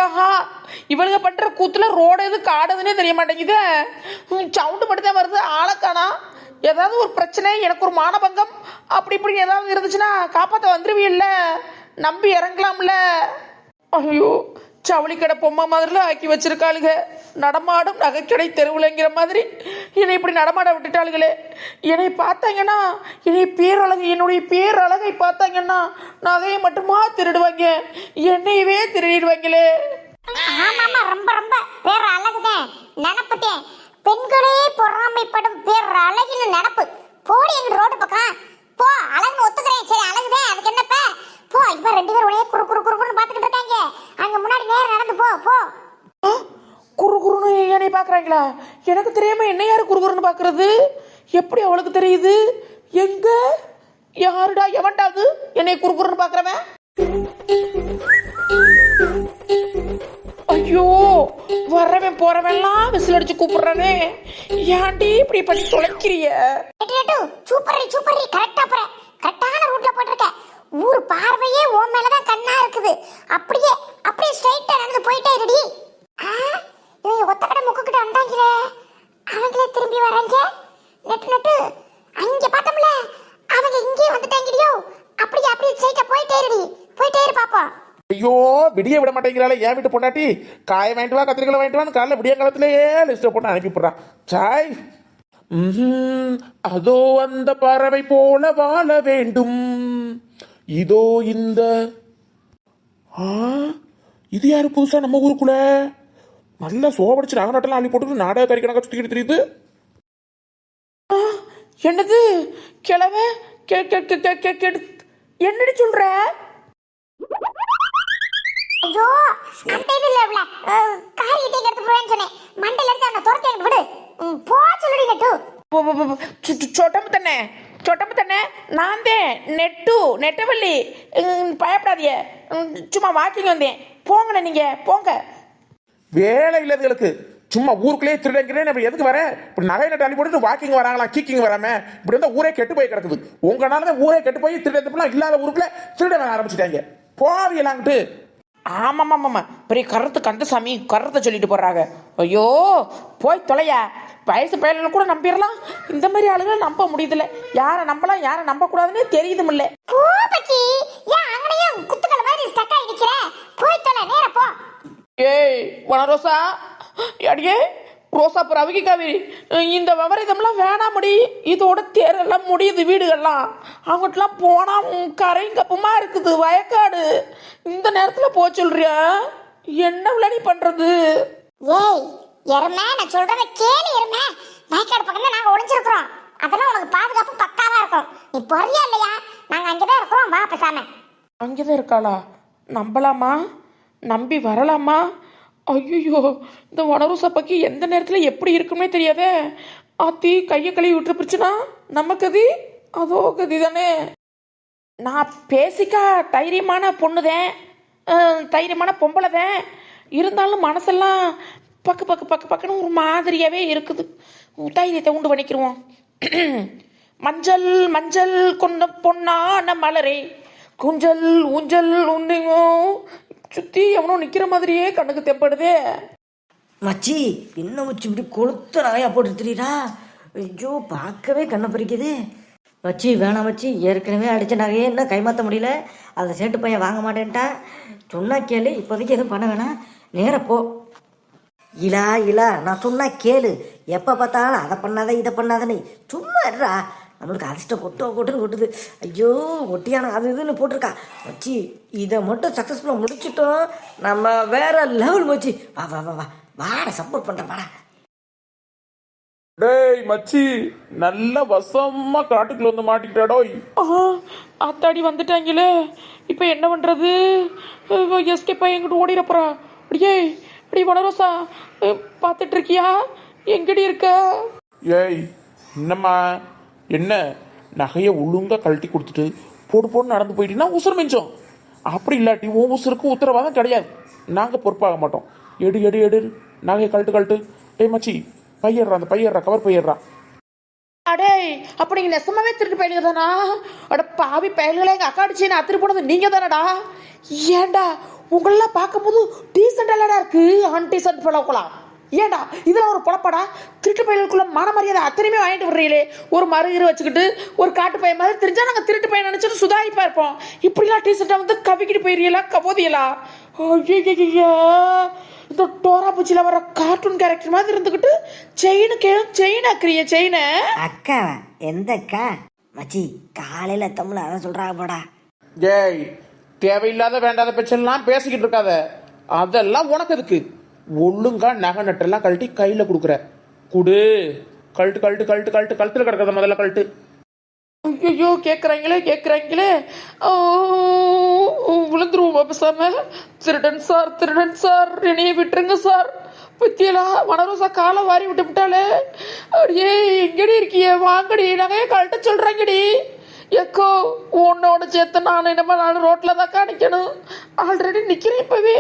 ஆஹா, இவளுங்க பண்ற கூத்துல ரோடு எது காடுதுன்னே தெரிய மாட்டேங்குது. சவுண்டு மட்டும்தான் வருது, ஆளக்கானா. ஏதாவது ஒரு பிரச்சனை, எனக்கு ஒரு மானபங்கம் அப்படி இப்படி ஏதாவது இருந்துச்சுன்னா காப்பாற்ற வந்துருவீல்ல, நம்பி இறங்கலாம்ல. ஐயோ, ஜவுளி கடை பொம்மை மாதிரிலாம் ஆக்கி வச்சிருக்காளுங்க. நடமாடும் நகைக்கடை தெருவுலங்கிற மாதிரி என்னை இப்படி நடமாட விட்டுட்டாளுங்களே. என்னை பார்த்தாங்கன்னா, என்னுடைய பேரழகை பார்த்தாங்கன்னா நகையை மட்டுமா திருடுவாங்க, என்னையவே திருடிடுவாங்களே. ஆமாமா, ரொம்ப ரொம்ப பேர் அழகுதான் நினப்புதேன். பெண்களே பொறாமைப்படும் பேர் அழகின்னு நினப்பு. போடி எங்க ரோடு பக்கம் போ. அழகுன்னு ஒத்துக்கிறேன், சரி அழகுதான், அதுக்கு என்னப்ப போ. இப்ப 2 பேரும் ஒரே குறு குறு குறுன்னு பாத்துக்கிட்டு இருக்காங்க. அங்க முன்னாடி நேரம் நடந்து போ போ. குறு குறுன்னு என்னை பாக்குறாங்களா? எனக்கு தெரியாம என்ன யாரு குறுகுறுன்னு பாக்குறது? எப்படி அவளுக்கு தெரியுது? எங்க யாருடா, எவன்டாது என்னை குறுகுறுன்னு பாக்குறவன்? ஐயோ, வரவன் போறவன்லாம் விசில் அடிச்சு கூப்பிடுறானே, ஏன்டி இப்படி பண்ணி தொலைக்கிறிய? சூப்பர் சூப்பர், கரெக்டா போற, கரெக்டான ரூட்ல போட்டிருக்க. ஊர் பார்வையே ஓ மேலதான் கண்ணா இருக்குது. அப்படியே அப்படியே ஸ்ட்ரைட்டா நடந்து போயிட்டே இருடி. இவங்க ஒத்தக்கடை முக்குக்கிட்ட வந்தாங்களே, அவங்களே திரும்பி வராங்க. நெட்டு அங்க பார்த்தோம்ல, அவங்க இங்கே வந்துட்டாங்கடியோ. அப்படியே அப்படியே ஸ்ட்ரைட்டா போயிட்டே இருடி, போயிட்டே இரு பாப்போம். ஐயோ, விடிய விட மாட்டேங்கிறாளே ஏன் வீட்டு பொண்டாட்டி. காய வாங்கிட்டு வா, கத்திரிக்கலை வாங்கிட்டு வான்னு காலைல விடிய காலத்திலேயே லிஸ்ட்டை போட்டு அனுப்பிவிட்றான். சாய், அதோ அந்த பறவை போல வாழ வேண்டும், இதோ இந்த இது யாரு புதுசா நம்ம ஊருக்குள்ள நல்லா சோபடிச்சு நாகநாட்டெல்லாம் அள்ளி போட்டு நாடக கறி கணக்கா சுத்திக்கிட்டு தெரியுது. என்னது கிழமை என்னடி சொல்ற? ஐயோ, அந்த இதுல உள்ள காரி டேக்கறது போறேன்னு சொன்னேன். மண்டையில அடிச்சு அவனை துரத்தி அங்க விடு. போ சொல்லுடி நெட்டு. சொட்டம்பு தானே, நான் தான் நெட்டவள்ளி. பயப்படாதீங்க, சும்மா வாக்கிங் வந்தேன். போங்களே, நீங்க போங்க. வேலை இல்லதுகளுக்கு சும்மா ஊருக்குள்ளே திருடங்கிறேன். அப்படி எதுக்கு வரேன்? இப்படி நகை நட்டு அள்ளி போட்டு வாக்கிங் வராங்களா, கீக்கிங் வராம இப்படி வந்து ஊரே கெட்டு போய் கிடக்குது. உங்களால தான் ஊரே கெட்டு போய் திருடலாம் இல்லாத ஊருக்குள்ள திருட ஆரம்பிச்சுட்டாங்க. போவியலாங்கிட்டு. ஆமாம்மாம்மா, பெரிய கருத்து கந்தசாமி கருத்தை சொல்லிட்டு போடுறாங்க. ஐயோ, போய் தொலையா. வயசு பயில கூட நம்பிடலாம், இந்த மாதிரி ஆளுகளை நம்ப முடியுதுல்ல. யாரை நம்பலாம் யாரை நம்ப கூடாதுன்னு தெரியுதுமில்ல. போ பச்சி, ஏன் அங்கனையும் குத்துக்கல மாதிரி ஸ்டக் ஆயிடுச்சே. போய் தொலை, நேரா போ. ஏய் வனரோசா, அடியே ரோசா ரவிக்கு காவி, இந்த விபரீதம்லாம் வேணாமடி. இதோட தேரெல்லாம் முடியுது, வீடுகள்லாம் அவங்ககிட்டலாம் போனா கரையும் கப்புமா இருக்குது, வயக்காடு. இந்த நேரத்துல போ சொல்றியா? என்ன விளையாடி பண்றது? ஏய் எருமை, நான் சொல்றத கேளு எருமை. வயக்காடு பக்கம் தான் நாங்க ஒளிஞ்சிருக்கிறோம். அதெல்லாம் உனக்கு பாதுகாப்பு பக்காவா இருக்கும். நீ பொறியா இல்லையா? நாங்க அங்கதான் இருக்கிறோம், வா பேசாம. அங்கேதான் இருக்காளா? நம்பலாமா? நம்பி வரலாமா? ஐயோ, இந்த வனரோசா பக்கி எந்த நேரத்தில் எப்படி இருக்குன்னே தெரியாதே. ஆத்தி கையை கழுவி விட்டு பிடிச்சுனா நம்ம கதி அதோ கதி தானே. நான் பேசிக்கா தைரியமான பொண்ணுதேன், தைரியமான பொம்பளை தான். இருந்தாலும் மனசெல்லாம் பக்குன்னு ஒரு மாதிரியாகவே இருக்குது. தைரியத்தை உண்டு பண்ணிக்கிடுவோம். மஞ்சள் மஞ்சள் கொண்ட பொன்னான மலரே, குஞ்சல் ஊஞ்சல் உண்டிங்கோ. சுற்றி எவனோ நிற்கிற மாதிரியே கண்ணுக்கு தெப்படுதே. மச்சி, என்ன மச்சி இப்படி கொளுத்த நகையா போட்டு தெரியுதா? ஐயோ, பார்க்கவே கண்ணை பறிக்குது. மச்சி வேணாம் மச்சி, ஏற்கனவே அடித்த நகையே என்ன கைமாற்ற முடியல. அதை சேட்டு பையன் வாங்க மாட்டேன்ட்டா. சொன்னா கேளு, இப்போதைக்கு எதுவும் பண்ண வேணாம், நேராக போ. இலா நான் சொன்னா கேளு. எப்போ பார்த்தாலும் அதை பண்ணாத இதை பண்ணாதன்னு சும்மா இருடா. நம்மளுக்கு அதிர்ஷ்டம் கொட்டுன்னு கொட்டுது. ஐயோ, ஒட்டியான அது இதுன்னு போட்டிருக்கா. மச்சி, இதை மட்டும் சக்ஸஸ்ஃபுல்லாக முடிச்சிட்டோம், நம்ம வேற லெவல் மச்சி. வா வா வா வா, வாட சப்போர்ட் பண்ணுறேன், வாடா. டேய் மச்சி, நல்ல வசமா காட்டுக்குள்ள வந்து மாட்டிக்கிட்டாடோய். அத்தாடி வந்துட்டாங்களே, இப்போ என்ன பண்ணுறது? எஸ்கேப்பா எங்கிட்ட ஓடிடப்போறா. அப்படியே இப்படி வனரோசா பார்த்துட்டு இருக்கியா? எங்கடி இருக்க? ஏய் என்னம்மா, என்ன நகையை ஒழுங்கா கழட்டி கொடுத்துட்டு போடு நடந்து போயிட்டீங்கன்னா உசுறு மிஞ்சம். அப்படி இல்லாட்டி உன் உசுருக்கு உத்தரவாதம் கிடையாது, நாங்கள் பொறுப்பாக மாட்டோம். எடு நகையை கழட்டு. டேய் மச்சி, பையடுறா, அந்த பையடுறா, கவர் பையடுறா. அடே, அப்ப நீங்க நெசமாவே திருட்டு பயிலுங்க தானா? அட பாவி பயல்களை, எங்க அக்கா அடிச்சு நான் அத்திரி போனது நீங்க தானடா? ஏண்டா உங்களெல்லாம் பார்க்கும்போது டீசெண்டாலடா இருக்கு அன்டீசென்ட் பழக்கலாம். ஏடா இதெல்லாம் ஒரு பொழப்பாடா? திருட்டு பையனுக்குள்ள மான மரியாதை அத்தனையுமே வாங்கிட்டு வர்றீங்களே. ஒரு மறுகிறு வச்சுக்கிட்டு ஒரு காட்டு பையன் மாதிரி தெரிஞ்சா நாங்கள் திருட்டு பையன் நினைச்சிட்டு சுதாரிப்பா இருப்போம். இப்படிலாம் டீசெண்டா வந்து கவிக்கிட்டு போயிடலாம் கபோதியலா. ஐயோ, இந்த டோரா பூச்சியில் வர கார்ட்டூன் கேரக்டர் மாதிரி இருந்துக்கிட்டு செயின் ஆக்குறிய செயினை. அக்கா எந்த அக்கா? மச்சி காலையில் தமிழ் அதான் சொல்கிறாங்க போடா. ஏய், தேவையில்லாத வேண்டாத பிரச்சனைலாம் பேசிக்கிட்டு இருக்காத. அதெல்லாம் உனக்கு எதுக்கு? ஒழுங்கா நகை நட்டெல்லாம் கழட்டி கையில கொடுக்குற குடு. கழுத்துல கிடக்கிறத முதல்ல கழட்டு. ஐயோ, கேட்குறாங்களே. விழுந்துருவோம் பேசாம. திருடன் சார் என்னைய விட்டுருங்க சார். பத்தியலா மனரோசா காலை வாரி விட்டாலே. அப்படியே எங்கடி இருக்கிய? வாங்கடி, நகைய கழட்ட சொல்றாங்கடி. எக்கோ உன்னோட சேர்த்து நானும் ரோட்ல தான் காணிக்கணும். ஆல்ரெடி நிக்கிறேன் இப்பவே.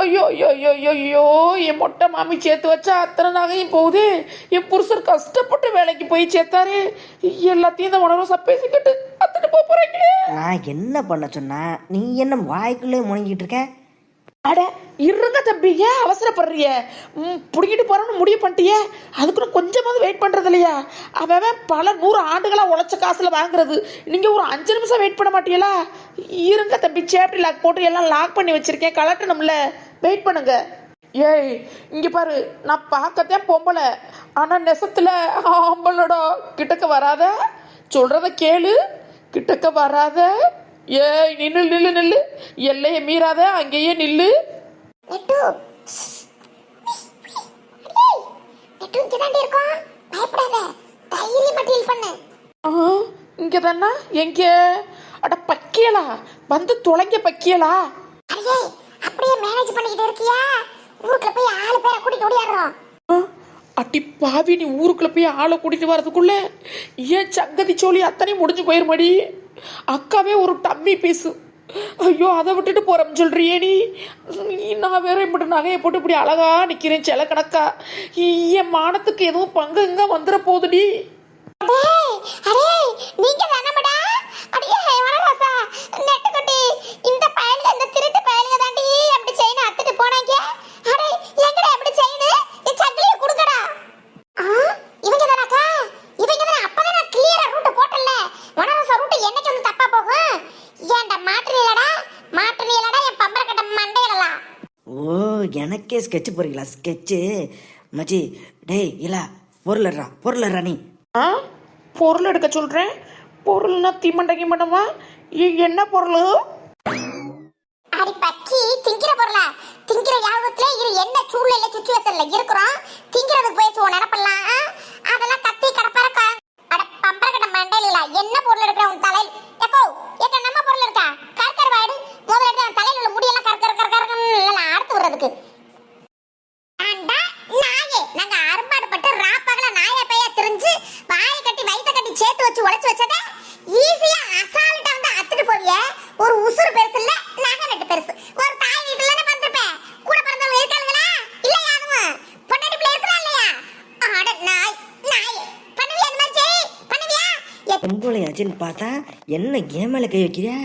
ஐயோ, என் மொட்டை மாமி சேர்த்து வச்சா அத்தனை நகையும் போகுது. என் புருஷர் கஷ்டப்பட்டு வேலைக்கு போய் சேர்த்தாரு. எல்லாத்தையும் இந்த மனரோசா பேசிக்கிட்டு அத்தனை போறீங்களே. நான் என்ன பண்ண சொன்னா நீ என்ன வாய்க்குள்ளே முணங்கிட்டு இருக்க? அட இருங்க தம்பி, ஏன் அவசரப்படுறிய? பிடிக்கிட்டு போறோம்னு முடிவு பண்ணிட்டியே, அதுக்குன்னு கொஞ்சமாவது வெயிட் பண்றது இல்லையா? அவன் பல 100 ஆண்டுகளா உழைச்ச காசுல வாங்குறது. நீங்க ஒரு 5 நிமிஷம் வெயிட் பண்ண மாட்டீங்களா? இருங்க தம்பி, சேப்டி லாக் போட்டு எல்லாம் லாக் பண்ணி வச்சிருக்கேன், கலட்டணும்ல. வெயிட் பண்ணுங்க. ஏய் இங்க பாரு, நான் பார்க்கத்தான் பொம்பளை, ஆனா நெசத்துல ஆம்பளடா. கிட்டக்க வராத, சொல்றத கேளு, கிட்டக்க வராத. ஏய் நில்லு, எல்லைய மீறாத, அங்கேயே நில்லு. இங்க தானே? எங்க? அட பக்கியலா, வந்து தொலைங்க பக்கியலா. அப்படியே மேனேஜ் பண்ணிக்கிட்டு இருக்கியா? ஊருக்குள்ள போய் 6 பேரை கூட்டிட்டு ஓடியாடுறோம். அட்டி பாவி, நீ ஊருக்குள்ள போய் ஆளை கூட்டிட்டு வரதுக்குள்ள ஏன் சங்கதி சோழி அத்தனையும் முடிஞ்சு போயிருமாடி. அக்காவே ஒரு டம்மி பீஸு. ஐயோ, அதை விட்டுட்டு போறோம் சொல்றியே நீ. நான் வேற இப்படி நகையை போட்டு இப்படி அழகா நிக்கிறேன் செல கணக்கா. என் மானத்துக்கு எதுவும் பங்கு இங்க வந்துட போகுதுடி. நீங்க தானடா? அடியே வனராசா, நெட்டுக்குட்டி, இந்த பயலுக, இந்த திருட்டு பயலுக தாண்டி அப்படி செயின் அத்துட்டு போனாங்க. அடே எங்கடா அப்படி செயின்? இந்த சங்கிலிய குடுங்கடா. இவங்க தானக்கா? இவங்க தான? அப்பதான் நான் கிளியரா ரூட் போட்டல. வனராசா ரூட் என்னைக்கு வந்து தப்பா போகும்? ஏன்டா மாட்டறியலடா என் பம்பர கட்ட மண்டையலலாம். ஓ, எனக்கே ஸ்கெட்ச் போறீங்களா? ஸ்கெட்சு மச்சி. டேய் இல்ல, பொருளா நீ. பொருள் எடுக்க சொல்றேன். பொருள்னா தீமண்டகி மண்டமா? என்ன பொருள்? அடி பக்கி, திங்கிற பொருளா? திங்கிற யாகத்துல இரு. என்ன சூழ்நிலை சிச்சுவேஷன்ல இருக்கிறோம்? திங்கிறதுக்கு போயிச்சு உன் நினப்பெல்லாம். அதெல்லாம் கத்தி கடப்பார. அட பம்பரக்கட்ட மண்டையில என்ன பொருள் எடுக்கிற உன் தலையில்? ஏக்கோ நம்ம பொருள் இருக்கா? கற்கர் வாடு முதல்ல எடுத்து அந்த தலையில உள்ள முடியெல்லாம் கற்கர் அறுத்து விடுறதுக்கு. நாங்க அரும்பாடுபட்டு ராப்பகல நாய பைய தெரிஞ்சு வாயை கட்டி வயிற்ற கட்டி சேர்த்து வச்சு உழைச்சு வச்சத ஈஸியா அசால்ட்டா வந்து அத்துட்டு போவிய. ஒரு உசுறு பெருசு இல்ல, நகை நட்டு பெருசு. ஒரு தாய் வீட்டுல வந்திருப்பேன். கூட பிறந்தவங்க இருக்காங்களா இல்லையா? அதுவும் பொண்டாட்டி பிள்ளை இருக்கா இல்லையா? அட நாய் பண்ணுவியா? அந்த மாதிரி செய் பண்ணுவியா? பொம்பளையாச்சுன்னு பார்த்தா என்ன கேம் மேல கை வைக்கிறியா?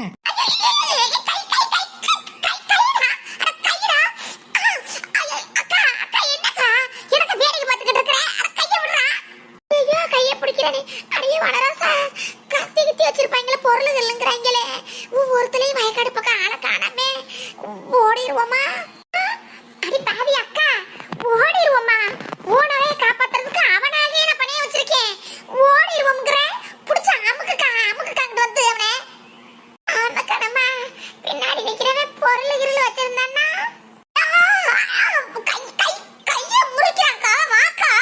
ஒவ்வொருத்தலையும் வயக்காடு பக்கம் ஆளை காணாமே. ஓடிடுவோமா? அடி பாவி அக்கா, ஓடிடுவோமா? ஓனவே காப்பாத்துறதுக்கு அவனாகவே நான் பணிய வச்சிருக்கேன். ஓடிடுவோம்ங்கிற புடிச்ச அமுக்குக்காங்கிட்டு வந்து அவனே ஆமக்கணமா பின்னாடி நிக்கிறவன் பொருள் இருள் வச்சிருந்தான்னா கைய முறிக்கிறாங்கா. வாக்கா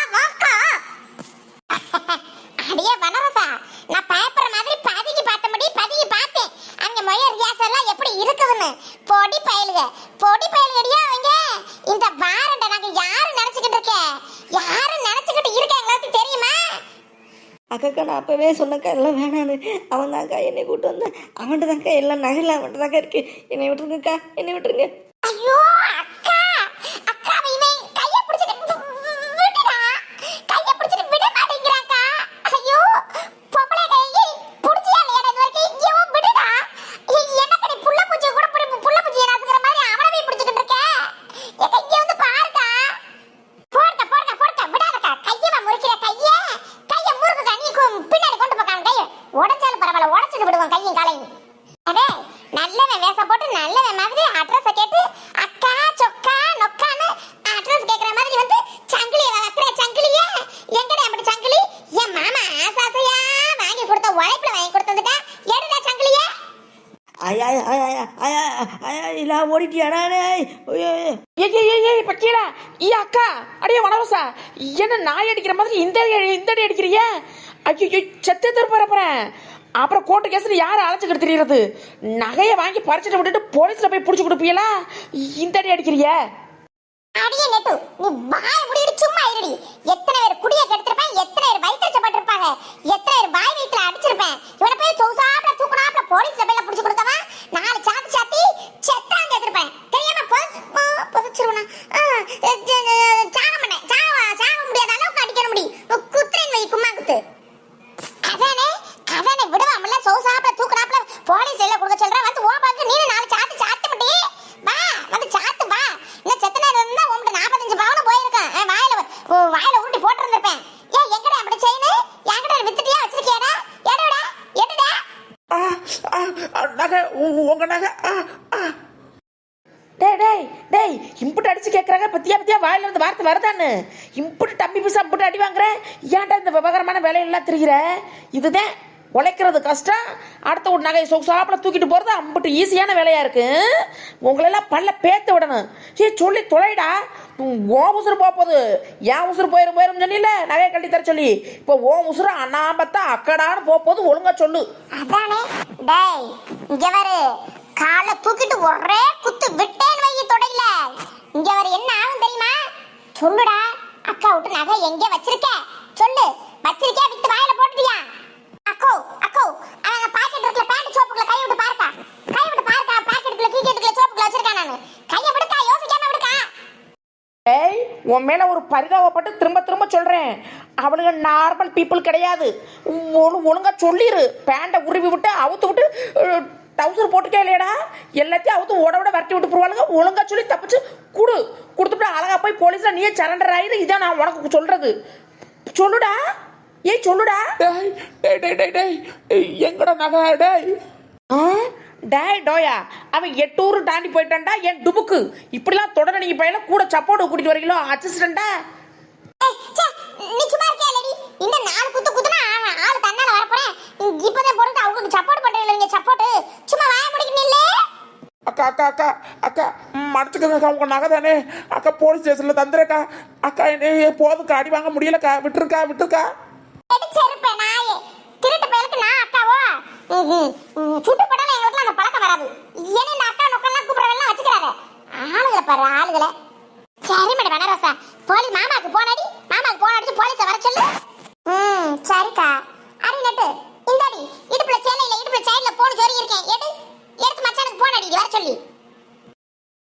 அடியே வனரசா, நான் பயப்படுற மாதிரி பதுங்கி பார்த்தேன். அங்க மொயர் கேஸ் எல்லாம் எப்படி இருக்குதுன்னு. பொடி பயலுகடியா அவங்க. இந்த வாரண்ட நாங்க யாரு நினைச்சுக்கிட்டு இருக்காங்க தெரியுமா? அக்கா நான் அப்பவே சொன்னக்கா எல்லாம் வேணான்னு. அவன் தான்க்கா என்னை கூட்டு வந்தேன். அவன்கிட்ட தான்க்கா எல்லாம் நகைலாம் அவன்கிட்ட தான்க்கா இருக்கு. என்னை விட்டுருங்க. ஐயோ அக்கா, இவன் கைய பிடிச்சிட்டு விட மாட்டேங்கிறாக்கா. ஐயோ பொம்பளை கையை புடிச்சியா இல்லையா? இது வரைக்கும் இவன் விடுடா. என்ன கடி புள்ள பூச்சி கூட புள்ள பூச்சியை நசுக்கிற மாதிரி அவனவே இல்ல ஓடிட்டியாடா ஏய் பக்கீலா ஈ அக்கா அடியே வனரோசா என்ன நாய் அடிக்கிற மாதிரி இந்த அடி அடிக்கிறிய ஐயோ செத்து திருப்பறப்பறேன் அப்புறம் கோர்ட்டு கேஸ்ல யாரை அழைச்சிக்கிட்டு தெரியுறது நகையை வாங்கி பறிச்சுட்டு விட்டுட்டு போலீஸ்ல போய் பிடிச்சி கொடுப்பீங்களா இந்த அடி அடிக்கிறிய அடியே நெட்டு நீ வாய முடிடி சும்மா இருடி எத்தனை பேர் குடிய கெடுத்திருப்பேன் எத்தனை பேர் வயிற்றுச்சப்பட்டிருப்பாங்க எத்தனை பேர் வாய் வயிற்றுல அடிச்சிருப்பேன் இவனை போய் தூசாப்ல தூக்குனாப்ல போலீஸ்ல போய் பிடிச்சு கொடுத்தவன் 4 சாத்தி செத்தான் கேட்டிருப்பேன் தெரியாம புதைச்சிருவனா சாக முடியாத அளவுக்கு அடிக்க முடியும் குத்துறேன் வை கும்மா குத்து அதானே விடுவாமல சௌசாப்ல தூக்குனாப்ல போலீஸ் எல்லாம் கொடுக்க சொல்றேன் வந்து ஓ பாக்க நீ 4 சாத்து விட்டி வா வந்து சாத்து வா என்ன செத்தனே இருந்தா உன்கிட்ட 45 பவுன் போயிருக்கேன் வாயில உருட்டி போட்டு இருந்திருப்பேன் ஏன் எங்கடா அப்படி செய்யு என்கிட்ட வித்துட்டியா வச்சிருக்கியாடா எடுடா நகை உங்க நகை டேய் இம்புட்டு அடிச்சு கேட்குறாங்க பத்தியா வாயில இருந்து வார்த்தை வருதான்னு இம்புட்டு டம்பி பீசா இம்புட்டு அடி வாங்குற ஏன்டா இந்த விவகாரமான வேலையெல்லாம் தெரிகிற இதுதான் உழைக்கிறது கஷ்டம் அடுத்த ஒரு நகையை சொகுசாப்பில் தூக்கிட்டு போகிறது அம்புட்டு ஈஸியான வேலையாக இருக்கு உங்களெல்லாம் பல்ல பேத்து விடணும் சொல்லி தொலைடா ஓ உசுறு போகுது ஏன் உசுறு போயிரும் சொன்னில நகையை கட்டி தர சொல்லி இப்போ ஓ உசுறு அண்ணாம்பத்தா அக்கடான்னு போகுது ஒழுங்கா சொல்லு அதானே டேய் இங்க வரு காலை தூக்கிட்டு ஒரே குத்து விட்டேன் வை தொடையில இங்க வர என்ன ஆகும் தெரியுமா சொல்லுடா அக்கா விட்டு நகை எங்க வச்சிருக்க சொல்லு வச்சிருக்கியா வித்து வாயில போட்டுட்டியா அக்கோ அவன் பாக்கெட் இருக்குல பேண்ட் சோப்புக்குள்ள கை விட்டு பாருக்கா பாக்கெட்டுக்குள்ள கீக்கெட்டுக்குள்ள சோப்புக்குள்ள வச்சிருக்கான் நானு கைய விடுக்கா யோசிக்காம விடுக்கா ஏய் உன் மேல ஒரு பரிதாபப்பட்டு திரும்ப சொல்றேன் அவனுங்க நார்மல் பீப்புள் கிடையாது ஒழுங்கா சொல்லிடு பேண்டை உருவி விட்டு அவுத்து விட்டு டவுசர் போட்டுக்கே இல்லையடா எல்லாத்தையும் அவுத்து ஓட விரட்டி விட்டு போவாளுங்க ஒழுங்கா சொல்லி தப்பிச்சு கொடுத்துட்டு அழகா போய் போலீஸ்ல நீயே சரண்டர் ஆயிரு இதான் நான் உனக்கு சொல்றது சொல்லுடா ஏய் சொல்லுடா டேய் எங்கட நகை டேய் டோயா அவன் 8 ஊர் தாண்டி போயிட்டான்டா என் டுபுக்கு இப்படிலாம் தொடர நீங்க பையில கூட சப்போர்ட் கூட்டிட்டு வரீங்களோ அசிஸ்டண்டா நீ சும்மா இருக்கியா இல்லடி இந்த 4 குத்துனா ஆளு தன்னால வர போறேன் இப்போதான் போறது அவங்களுக்கு சப்போர்ட் பண்றீங்க நீங்க சப்போர்ட் சும்மா வாய முடிக்கணும் இல்ல அக்கா மறைச்சுக்கங்க உங்க நகை தானே அக்கா போலீஸ் ஸ்டேஷன்ல தந்துருக்கா அக்கா என்ன போதுக்கா அடி வாங்க முடியலக்கா விட்டுருக்கா செருப்பே நாயே திருட்டு பயலுக்கு நான் அக்காவோ சுட்டு படல எங்களுக்கு அந்த பழக்கம் வராது ஏன் இந்த அக்கா நொக்கெல்லாம் கூப்பிடறவெல்லாம் வச்சுக்கிறாரு ஆளுகளை பாரு ஆளுகளை சரி மேடம் வனரோசா போலீஸ் மாமாக்கு போன் அடிச்சு போலீஸை வர சொல்லு